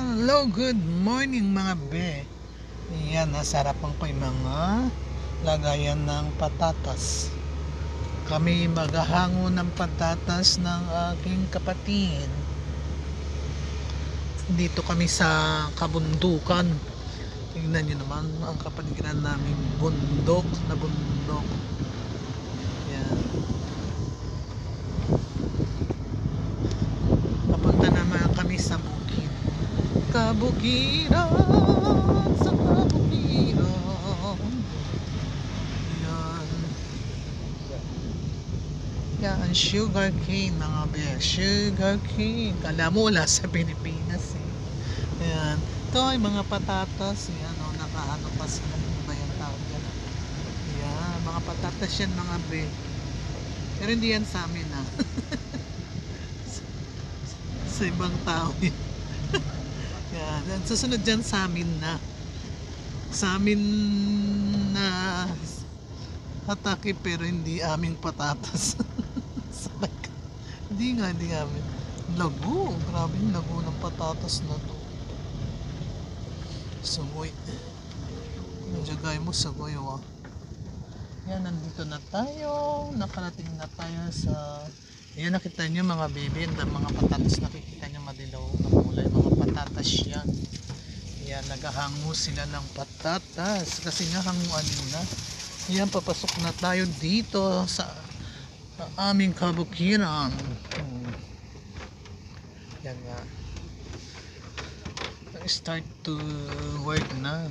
Hello, good morning mga be. Yan, nasa harapan ko yung mga lagayan ng patatas. Kami maghahango ng patatas ng aking kapatid. Dito kami sa kabundukan. Tingnan nyo naman ang kapaligiran namin, bundok na bundok. Yan. Papunta naman kami sa bukid. Kabukiran, sa kabukiran. Yan. Yan, sugar cane mga be. Sugar cane. Kala mo wala sa Pilipinas eh. Yan. Ito ay mga patatas. Yan o, nakaano pa sila. Ano ba yung tawag yan? Yan, mga patatas yan mga be. Pero hindi yan sa amin ha. Sa ibang tao yan. Yan, susunod dyan sa amin na. Sa amin na atake pero hindi aming patatas. Hindi nga amin. Lago, grabe yung lago ng patatas na to. Sagoy. Medyo gaya mo sagoy oh. Yan, nandito na tayo. Nakarating na tayo sa... Yan, nakita nyo mga baby, mga patatas nakikita nyo madilaw na kulay, mga patatas yan. Yan, naghahango sila ng patatas kasi nga hanguan na. Yan, papasok na tayo dito sa aming kabukiran. Yan nga, start to work na.